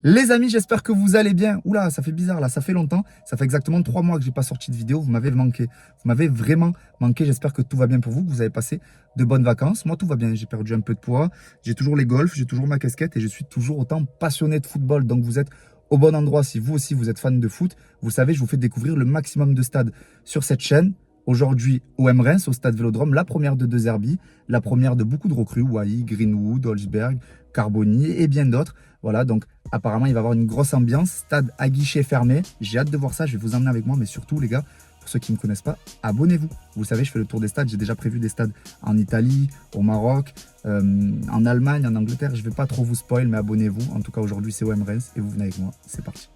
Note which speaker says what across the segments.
Speaker 1: Les amis, j'espère que vous allez bien. Oula, ça fait bizarre là, ça fait longtemps. Ça fait exactement 3 mois que j'ai pas sorti de vidéo. Vous m'avez manqué. Vous m'avez vraiment manqué. J'espère que tout va bien pour vous, que vous avez passé de bonnes vacances. Moi, tout va bien. J'ai perdu un peu de poids. J'ai toujours les golfs, j'ai toujours ma casquette et je suis toujours autant passionné de football. Donc, vous êtes au bon endroit. Si vous aussi, vous êtes fan de foot, vous savez, je vous fais découvrir le maximum de stades sur cette chaîne. Aujourd'hui, OM Reims, au stade Vélodrome, la première de De Zerbi, la première de beaucoup de recrues, Wai, Greenwood, Holzberg, Carboni et bien d'autres. Voilà, donc apparemment, il va y avoir une grosse ambiance, stade à guichet fermé. J'ai hâte de voir ça, je vais vous emmener avec moi, mais surtout, les gars, pour ceux qui ne me connaissent pas, abonnez-vous. Vous savez, je fais le tour des stades, j'ai déjà prévu des stades en Italie, au Maroc, en Allemagne, en Angleterre. Je ne vais pas trop vous spoil, mais abonnez-vous. En tout cas, aujourd'hui, c'est OM Reims et vous venez avec moi. C'est parti.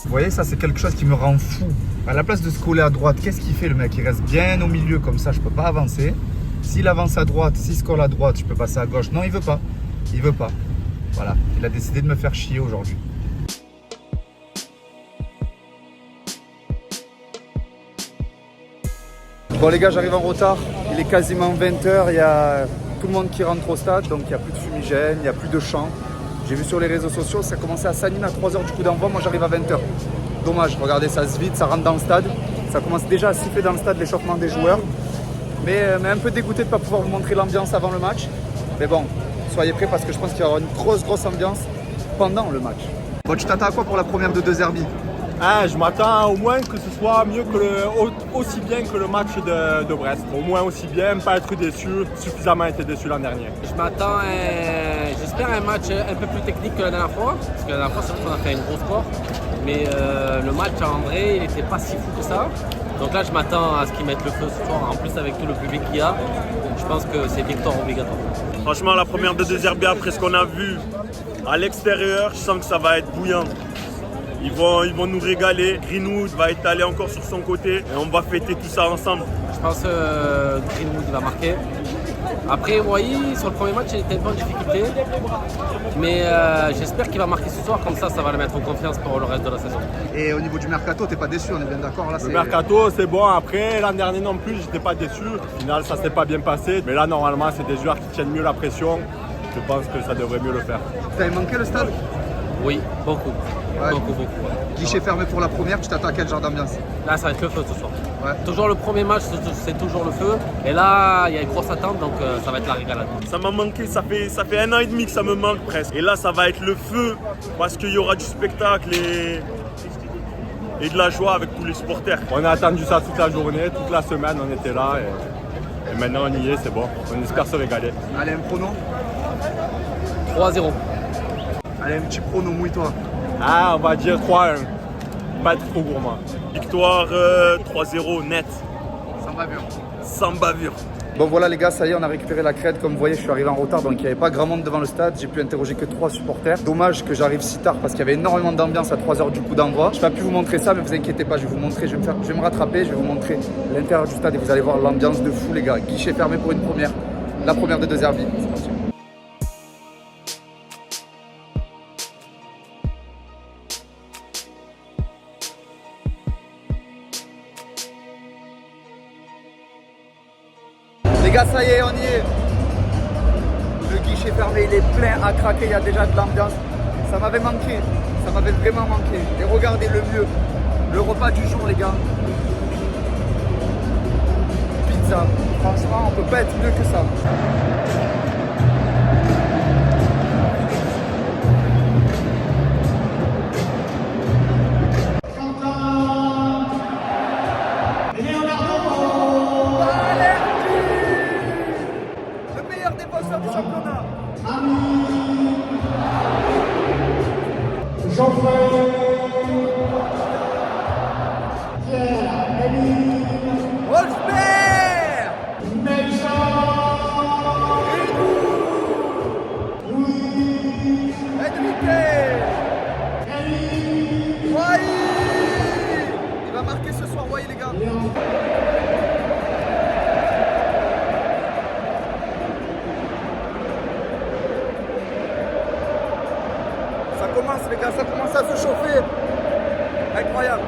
Speaker 1: Vous voyez, ça c'est quelque chose qui me rend fou. À la place de se coller à droite, qu'est-ce qu'il fait le mec? Il reste bien au milieu comme ça, je peux pas avancer. S'il avance à droite, s'il se colle à droite, je peux passer à gauche. Non, il veut pas. Il veut pas. Voilà, il a décidé de me faire chier aujourd'hui. Bon les gars, j'arrive en retard. Il est quasiment 20 h. Il y a tout le monde qui rentre au stade, donc il n'y a plus de fumigène, il n'y a plus de chant. J'ai vu sur les réseaux sociaux, ça a commencé à s'animer à 3 h du coup d'envoi. Moi j'arrive à 20 h. Dommage, regardez, ça se vide, ça rentre dans le stade. Ça commence déjà à siffler dans le stade l'échauffement des joueurs. Mais un peu dégoûté de ne pas pouvoir vous montrer l'ambiance avant le match. Mais bon, soyez prêts parce que je pense qu'il y aura une grosse ambiance pendant le match. Bon, tu t'attends à quoi pour la première de De Zerbi?
Speaker 2: Je m'attends au moins que ce soit mieux que aussi bien que le match de Brest. Au moins aussi bien, pas être déçu, suffisamment été déçu l'an dernier.
Speaker 3: Je m'attends, j'espère un match un peu plus technique que la dernière fois, parce que la dernière fois c'est vrai qu'on a fait une grosse score, mais le match en vrai il n'était pas si fou que ça. Donc là je m'attends à ce qu'ils mettent le feu ce soir, en plus avec tout le public qu'il y a, je pense que c'est victoire obligatoire.
Speaker 4: Franchement la première de De Zerbi après ce qu'on a vu à l'extérieur, je sens que ça va être bouillant. Ils vont nous régaler, Greenwood va étaler encore sur son côté et on va fêter tout ça ensemble.
Speaker 3: Je pense que Greenwood va marquer. Après Wai, sur le premier match il était un peu en difficulté, mais j'espère qu'il va marquer ce soir, comme ça va le mettre en confiance pour le reste de la saison.
Speaker 1: Et au niveau du mercato, t'es pas déçu, on est bien d'accord là.
Speaker 2: Le mercato c'est bon, après l'an dernier non plus j'étais pas déçu. Au final ça s'est pas bien passé, mais là normalement c'est des joueurs qui tiennent mieux la pression. Je pense que ça devrait mieux le faire.
Speaker 1: T'avais manqué le stade?
Speaker 3: Oui, beaucoup.
Speaker 1: Ouais.
Speaker 3: Beaucoup.
Speaker 1: Guichet fermé pour la première, tu t'attends à quel genre d'ambiance?
Speaker 3: Là, ça va être le feu ce soir.
Speaker 1: Ouais.
Speaker 3: Toujours le premier match, c'est toujours le feu. Et là, il y a une grosse attente, donc ça va être la régalade.
Speaker 4: Ça m'a manqué, ça fait 1 an et demi que ça me manque presque. Et là ça va être le feu parce qu'il y aura du spectacle et de la joie avec tous les supporters.
Speaker 2: On a attendu ça toute la journée, toute la semaine on était là et maintenant on y est, c'est bon. On espère se régaler.
Speaker 1: Allez, un prono?
Speaker 3: 3-0.
Speaker 1: Allez, un petit prono, mouille-toi.
Speaker 2: On va dire 3-1. Pas être trop gourmand.
Speaker 4: Victoire 3-0 net,
Speaker 1: Sans bavure.
Speaker 4: sans bavure.
Speaker 1: Bon voilà les gars, ça y est, on a récupéré la crête. Comme vous voyez, je suis arrivé en retard, donc il n'y avait pas grand monde devant le stade. J'ai pu interroger que 3 supporters. Dommage que j'arrive si tard parce qu'il y avait énormément d'ambiance à 3 h du coup d'envoi. Je n'ai pas pu vous montrer ça, mais vous inquiétez pas, je vais vous montrer, je vais me rattraper, je vais vous montrer l'intérieur du stade et vous allez voir l'ambiance de fou les gars. Guichet fermé pour une première, la première de De Zerbi. C'est parti. Les gars, ça y est, on y est. Le guichet fermé, il est plein à craquer, il y a déjà de l'ambiance. Ça m'avait manqué, ça m'avait vraiment manqué. Et regardez le mieux, le repas du jour, les gars. Pizza, franchement, on peut pas être mieux que ça. Le meilleur défenseur du championnat. Wolfsberg. Wai. Il va marquer ce soir, Wai les gars. Ça commence les gars, ça commence à se chauffer. Incroyable.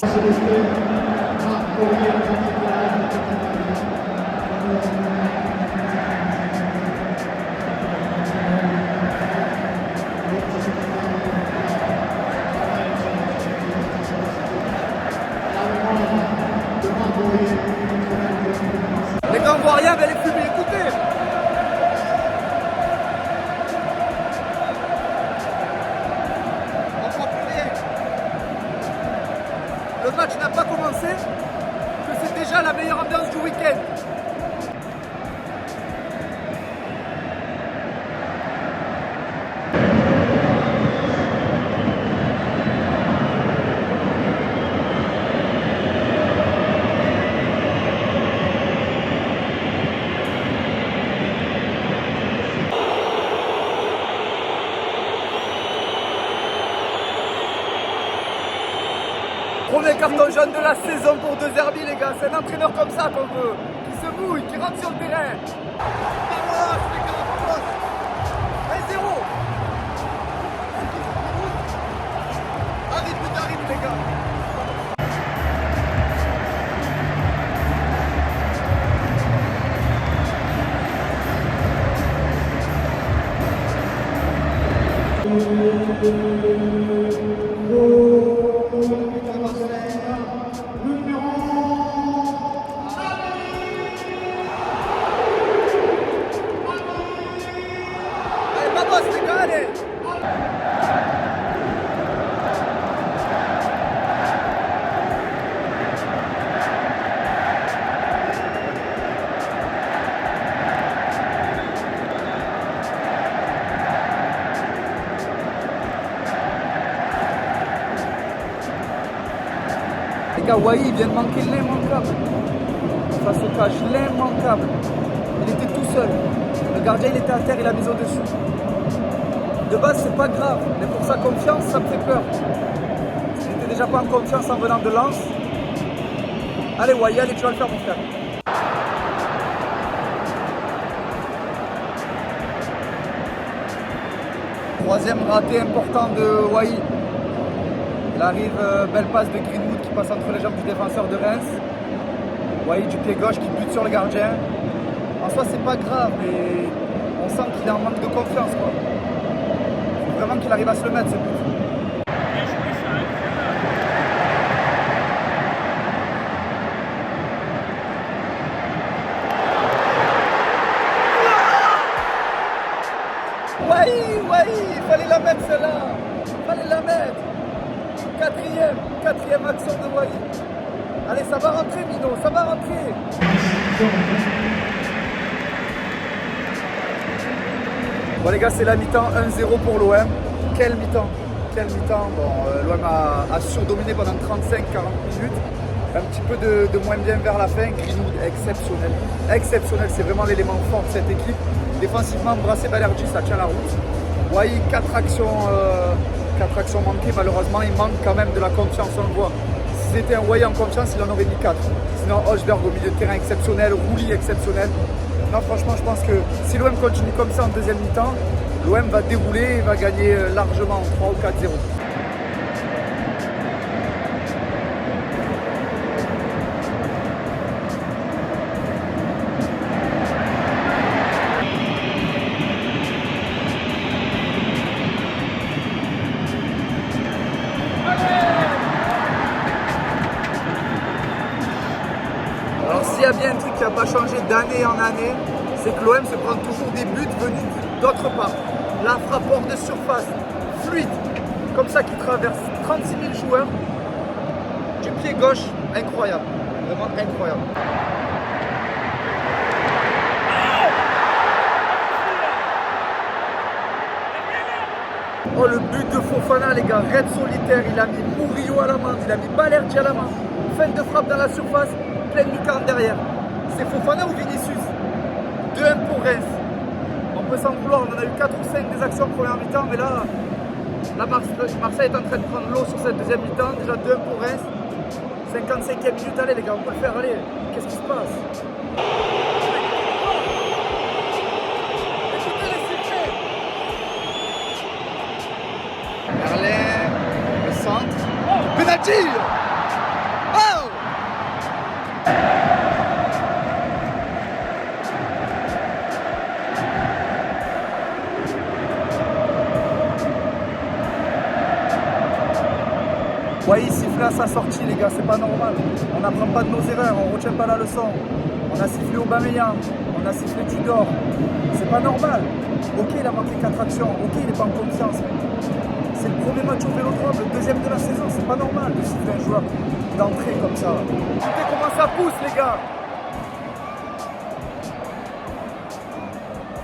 Speaker 1: Les gars, on voit rien, mais les fumées, écoutez. On voit plus rien. Le match n'a pas commencé, que c'est déjà la meilleure ambiance du week-end. Premier carton jaune de la saison pour De Zerbi, les gars. C'est un entraîneur comme ça qu'on veut. Qui se mouille, qui rentre sur le terrain. Vamos, les gars, vamos. 1-0. Arrive, les gars. Allez, vamos, les gars, allez. Les gars, Wai vient de manquer l'immanquable. Face au cache, l'immanquable. Il était tout seul. Le gardien, il était à terre, il a mis au-dessus. De base, c'est pas grave, mais pour sa confiance, ça me fait peur. Il n'était déjà pas en confiance en venant de Lens. Allez, Wai, allez, tu vas le faire, mon frère. Troisième raté important de Wai. Il arrive, belle passe de Greenwood qui passe entre les jambes du défenseur de Reims. Wai du pied gauche qui bute sur le gardien. En soi, c'est pas grave, mais on sent qu'il est en manque de confiance, quoi. Il faut vraiment qu'il arrive à se le mettre, ce but. Wai, il fallait la mettre celle-là. Il fallait la mettre. Quatrième action de Wai. Allez, ça va rentrer, Mino, ça va rentrer. Bon les gars, c'est la mi-temps, 1-0 pour l'OM. Quelle mi-temps. Bon, l'OM a surdominé pendant 35-40 minutes. Un petit peu de moins bien vers la fin. Greenwood, exceptionnel. Exceptionnel, c'est vraiment l'élément fort de cette équipe. Défensivement, Brassé Balerdi, ça tient la route. Wai, 4 actions manquées, malheureusement, il manque quand même de la confiance, on le voit. Si c'était un Wai en confiance, il en aurait mis 4. Sinon, Højbjerg au milieu de terrain exceptionnel, Rouli exceptionnel. Non, franchement, je pense que si l'OM continue comme ça en deuxième mi-temps, l'OM va dérouler et va gagner largement 3 ou 4-0. Alors s'il y a bien un truc qui n'a pas changé d'année en année, c'est que l'OM se prend toujours des buts venus d'autre part. La frappe hors de surface, fluide, comme ça qui traverse 36 000 joueurs, du pied gauche, incroyable, vraiment incroyable. Oh le but de Fofana les gars, raid solitaire, il a mis Murillo à la main, il a mis Balerdi à la main, fin de frappe dans la surface, pleine lucarne derrière. C'est Fofana ou Vinicius? 2-1 pour Reims. On peut s'en vouloir, on en a eu 4 ou 5 des actions en première mi-temps, mais là Marseille est en train de prendre l'eau sur cette deuxième mi-temps, déjà 2-1 pour Reims. 55e minute, allez les gars, on peut le faire, allez, qu'est-ce qui se passe? Merlin, le centre, penalty! sifflé à sa sortie, les gars, c'est pas normal. On n'apprend pas de nos erreurs, on retient pas la leçon. On a sifflé Aubameyang, on a sifflé Tudor. C'est pas normal. Ok, il a manqué 4 actions, ok, il n'est pas en confiance. C'est le premier match au Vélodrome, le deuxième de la saison, c'est pas normal de siffler un joueur d'entrée comme ça. Écoutez comment ça pousse, les gars.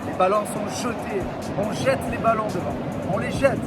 Speaker 1: Les ballons sont jetés, on jette les ballons devant, on les jette.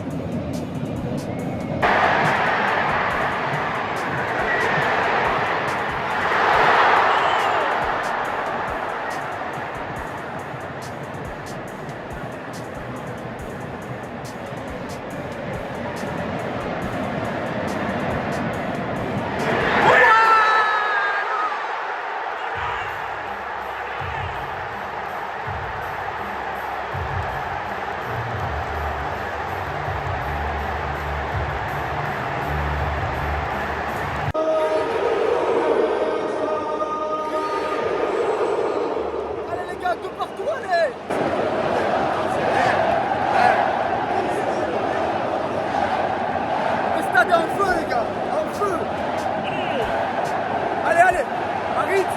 Speaker 1: De partout, allez! Le stade est en feu, les gars! En feu! Allez, allez! Arrête!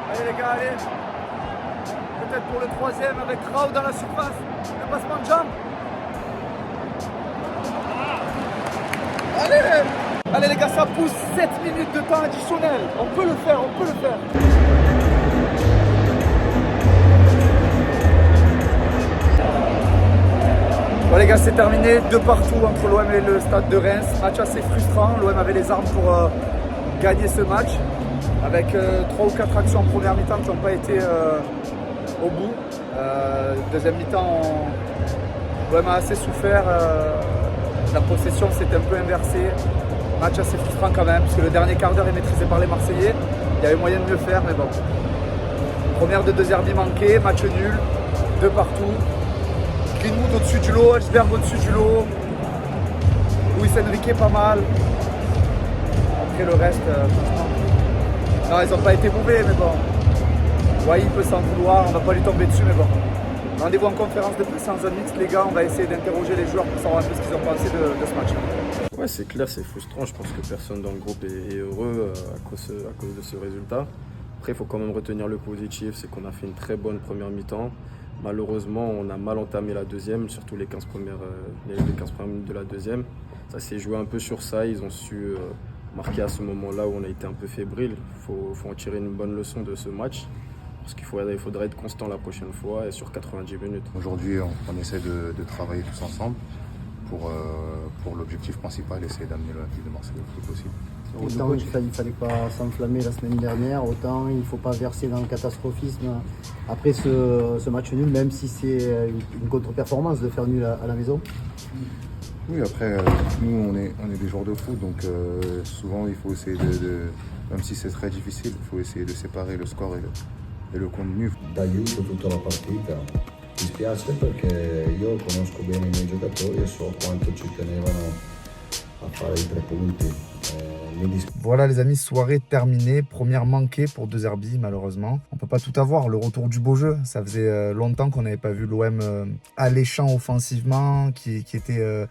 Speaker 1: Allez, les gars, allez! Peut-être pour le troisième avec Rao dans la surface. Le passement de jambe. Allez! Allez, les gars, ça pousse 7 minutes de temps additionnel. On peut le faire, on peut le faire. Bon les gars, c'est terminé, 2 partout entre l'OM et le Stade de Reims. Match assez frustrant, l'OM avait les armes pour gagner ce match. Avec 3 ou 4 actions en première mi-temps qui n'ont pas été au bout. Deuxième mi-temps, l'OM a assez souffert. La possession s'est un peu inversée. Match assez frustrant quand même, parce que le dernier quart d'heure est maîtrisé par les Marseillais. Il y avait moyen de mieux faire, mais bon. Première de 2 herbis manquées, match nul, 2 partout. Greenwood au-dessus du lot, Elsberg au-dessus du lot. Luis Enrique pas mal. Après le reste, franchement. Non, ils n'ont pas été mauvais, mais bon. Wai peut s'en vouloir, on va pas lui tomber dessus, mais bon. Rendez-vous en conférence de presse en zone mixte, les gars. On va essayer d'interroger les joueurs pour savoir un peu ce qu'ils ont pensé de ce match.
Speaker 5: Ouais, c'est clair, c'est frustrant. Je pense que personne dans le groupe est heureux à cause de ce résultat. Après, il faut quand même retenir le positif, c'est qu'on a fait une très bonne première mi-temps. Malheureusement, on a mal entamé la deuxième, surtout les 15 premières minutes de la deuxième. Ça s'est joué un peu sur ça. Ils ont su marquer à ce moment-là où on a été un peu fébrile. Il faut en tirer une bonne leçon de ce match. Parce qu'il faudrait être constant la prochaine fois et sur 90 minutes.
Speaker 6: Aujourd'hui, on essaie de travailler tous ensemble pour l'objectif principal, essayer d'amener l'Olympique de Marseille le plus possible.
Speaker 7: Autant il ne fallait pas s'enflammer la semaine dernière, autant il ne faut pas verser dans le catastrophisme après ce match nul, même si c'est une contre-performance de faire nul à la maison.
Speaker 6: Oui, après, nous, on est des joueurs de foot, donc souvent, il faut essayer même si c'est très difficile, il faut essayer de séparer le score e lo contenu.
Speaker 8: D'aiuto tutta la partita. Mi spiace perché io conosco bene i miei giocatori e so quanto ci tenevano a fare i 3 punti.
Speaker 1: Voilà les amis, soirée terminée, première manquée pour 2 herbis malheureusement. On peut pas tout avoir, le retour du beau jeu, ça faisait longtemps qu'on n'avait pas vu l'OM alléchant offensivement, qui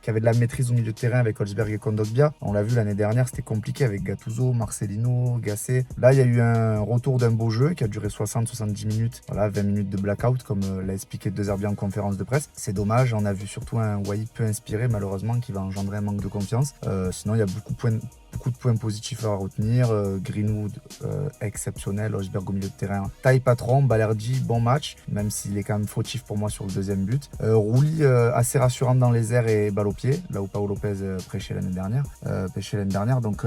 Speaker 1: avait de la maîtrise au milieu de terrain avec Holzberg et Kondogbia. On l'a vu l'année dernière, c'était compliqué avec Gattuso, Marcelino, Gasset. Là il y a eu un retour d'un beau jeu qui a duré 60-70 minutes, voilà, 20 minutes de blackout comme l'a expliqué 2 herbis en conférence de presse. C'est dommage, on a vu surtout un Wai peu inspiré malheureusement qui va engendrer un manque de confiance. Sinon il y a beaucoup de points positifs à retenir. Greenwood, exceptionnel. Holzberg au milieu de terrain. Taille patron. Balerdi, bon match. Même s'il est quand même fautif pour moi sur le deuxième but. Rouli, assez rassurant dans les airs et balle au pied. Là où Paolo Lopez pêchait l'année dernière. Donc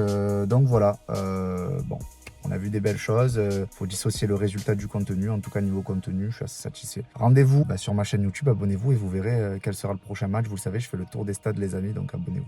Speaker 1: voilà. Bon. On a vu des belles choses, faut dissocier le résultat du contenu, en tout cas niveau contenu, je suis assez satisfait. Rendez-vous sur ma chaîne YouTube, abonnez-vous et vous verrez quel sera le prochain match. Vous le savez, je fais le tour des stades les amis, donc abonnez-vous.